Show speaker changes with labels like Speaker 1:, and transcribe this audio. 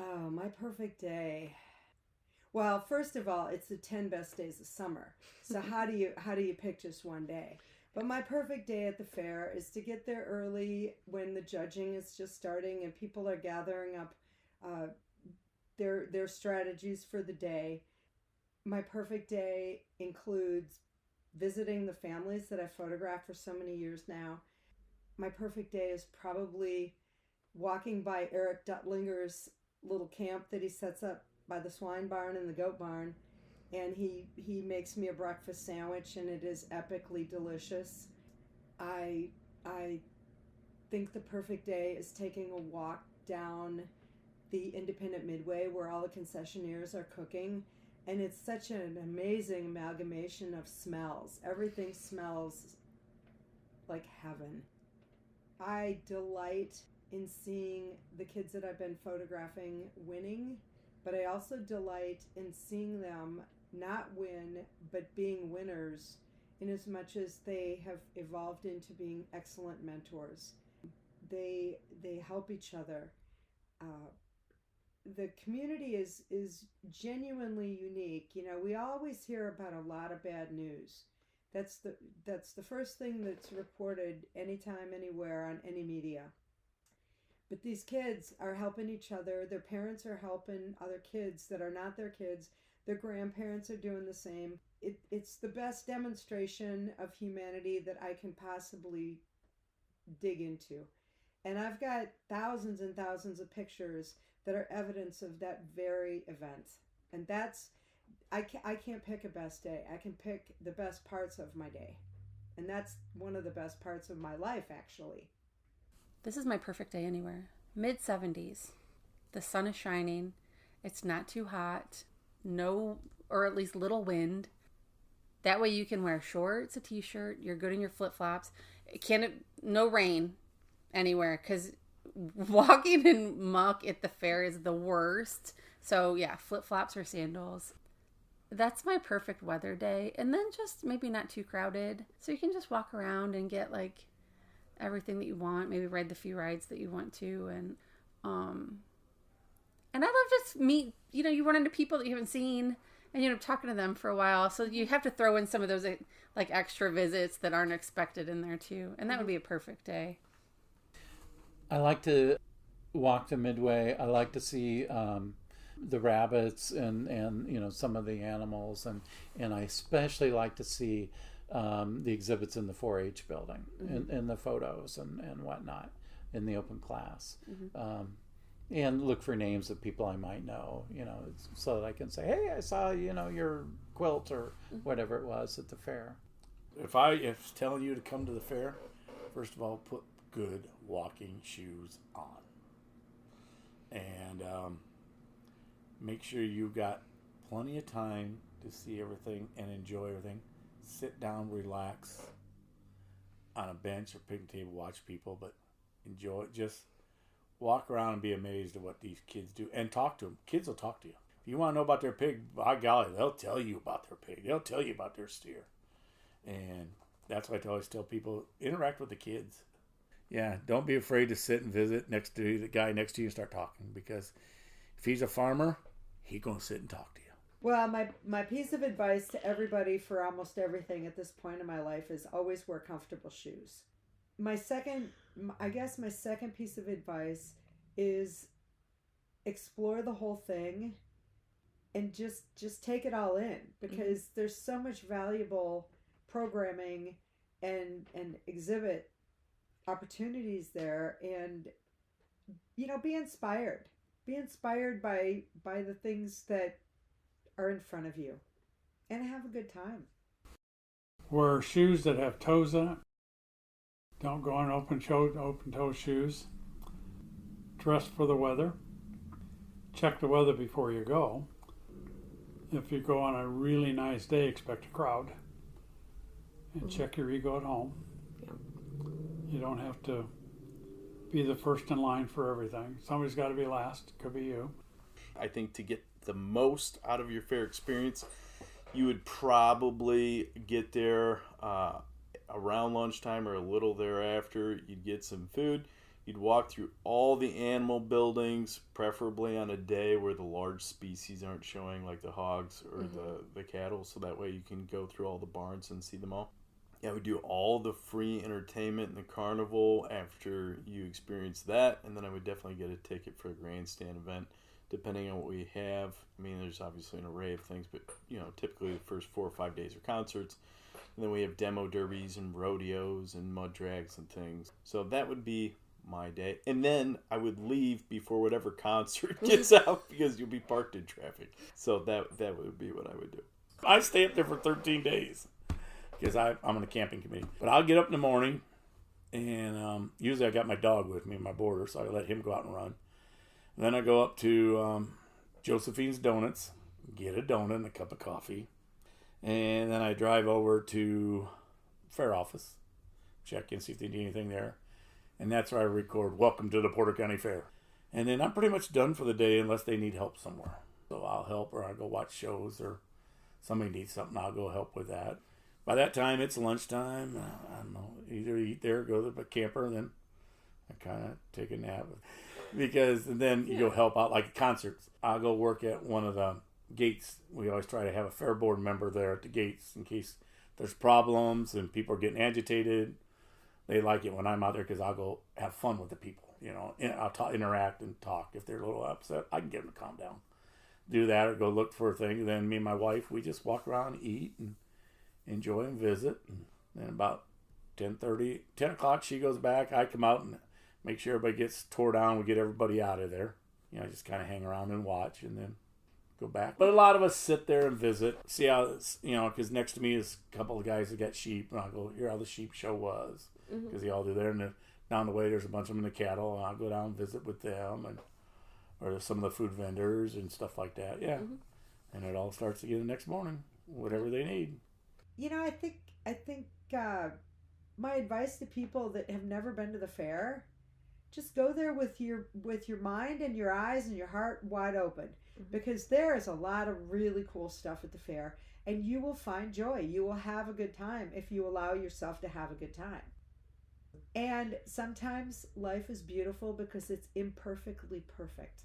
Speaker 1: Oh, my perfect day. Well, first of all, it's the 10 best days of summer. So how do you pick just one day? But my perfect day at the fair is to get there early when the judging is just starting and people are gathering up uh, their strategies for the day. My perfect day includes visiting the families that I photographed for so many years now. My perfect day is probably walking by Eric Duttlinger's little camp that he sets up by the swine barn and the goat barn, and he makes me a breakfast sandwich, and it is epically delicious. I i think the perfect day is taking a walk down the independent midway where all the concessionaires are cooking, and it's such an amazing amalgamation of smells. Everything smells like heaven. I delight in seeing the kids that I've been photographing winning, but I also delight in seeing them not win, but being winners in as much as they have evolved into being excellent mentors. They help each other. Uh, the community is genuinely unique. You know, we always hear about a lot of bad news. That's the first thing that's reported anytime, anywhere, on any media. But these kids are helping each other. Their parents are helping other kids that are not their kids. Their grandparents are doing the same. It's the best demonstration of humanity that I can possibly dig into. And I've got thousands and thousands of pictures that are evidence of that very event. And I can't pick a best day. I can pick the best parts of my day. And that's one of the best parts of my life, actually.
Speaker 2: This is my perfect day anywhere. Mid 70s. The sun is shining. It's not too hot. No, or at least little wind. That way you can wear shorts, a t-shirt. You're good in your flip-flops. No rain anywhere, because walking in muck at the fair is the worst. So yeah, flip-flops or sandals. That's my perfect weather day. And then just maybe not too crowded. So you can just walk around and get like everything that you want. Maybe ride the few rides that you want to. And I love just meet, you run into people that you haven't seen and, talking to them for a while. So you have to throw in some of those like extra visits that aren't expected in there too. And that would be a perfect day.
Speaker 3: I like to walk the midway. I like to see the rabbits and some of the animals, and I especially like to see the exhibits in the 4-H building, and the photos and whatnot in the open class. And look for names of people I might know, so that I can say, hey, I saw, your quilt or whatever it was at the fair.
Speaker 4: If I was telling you to come to the fair, first of all, put good walking shoes on. And make sure you got plenty of time to see everything and enjoy everything. Sit down, relax on a bench or picnic table, watch people, but enjoy it. Just walk around and be amazed at what these kids do and talk to them. Kids will talk to you. If you want to know about their pig, by golly, they'll tell you about their pig. They'll tell you about their steer. And that's why I always tell people, interact with the kids. Yeah, don't be afraid to sit and visit next to the guy next to you and start talking, because if he's a farmer, he's going to sit and talk to you.
Speaker 1: Well, my piece of advice to everybody for almost everything at this point in my life is always wear comfortable shoes. My second piece of advice is explore the whole thing and just take it all in, because there's so much valuable programming and exhibit opportunities there, and be inspired by the things that are in front of you, and have a good time.
Speaker 5: Wear shoes that have toes in it. Don't go in open-toe shoes. Dress for the weather. Check the weather before you go. If you go on a really nice day, expect a crowd. And check your ego at home.
Speaker 2: Yeah.
Speaker 5: You don't have to be the first in line for everything. Somebody's got to be last. Could be you.
Speaker 6: I think to get the most out of your fair experience, you would probably get there around lunchtime or a little thereafter. You'd get some food. You'd walk through all the animal buildings, preferably on a day where the large species aren't showing, like the hogs or the cattle, so that way you can go through all the barns and see them all. Yeah, we do all the free entertainment in the carnival after you experience that, and then I would definitely get a ticket for a grandstand event, depending on what we have. I mean, there's obviously an array of things, but, typically the first 4 or 5 days are concerts. And then we have demo derbies and rodeos and mud drags and things. So that would be my day. And then I would leave before whatever concert gets out because you'll be parked in traffic. So that would be what I would do.
Speaker 4: I stay up there for 13 days because I'm on the camping committee. But I'll get up in the morning, and usually I got my dog with me, my border, so I let him go out and run. And then I go up to Josephine's Donuts, get a donut and a cup of coffee. And then I drive over to fair office, check in, see if they need anything there. And that's where I record Welcome to the Porter County Fair. And then I'm pretty much done for the day unless they need help somewhere. So I'll help, or I'll go watch shows, or somebody needs something, I'll go help with that. By that time, it's lunchtime. I don't know, either eat there, go to the camper, and then I kind of take a nap. Because then you go help out, like at concerts. I'll go work at one of the gates. We always try to have a fair board member there at the gates in case there's problems and people are getting agitated. They like it when I'm out there because I'll go have fun with the people. I'll interact and talk. If they're a little upset, I can get them to calm down. Do that or go look for a thing. Then me and my wife, we just walk around and eat and enjoy and visit. And then about 10 o'clock, she goes back. I come out and make sure everybody gets tore down. We get everybody out of there. Just kind of hang around and watch and then go back. But a lot of us sit there and visit, see how it's, because next to me is a couple of guys that got sheep, and I'll go hear how the sheep show was, because they all do there. And then down the way, there's a bunch of them in the cattle, and I'll go down and visit with them, or some of the food vendors and stuff like that. Yeah, and it all starts again the next morning, whatever they need.
Speaker 1: I think my advice to people that have never been to the fair, just go there with your mind and your eyes and your heart wide open, because there is a lot of really cool stuff at the fair, and you will find joy. You will have a good time if you allow yourself to have a good time. And sometimes life is beautiful because it's imperfectly perfect.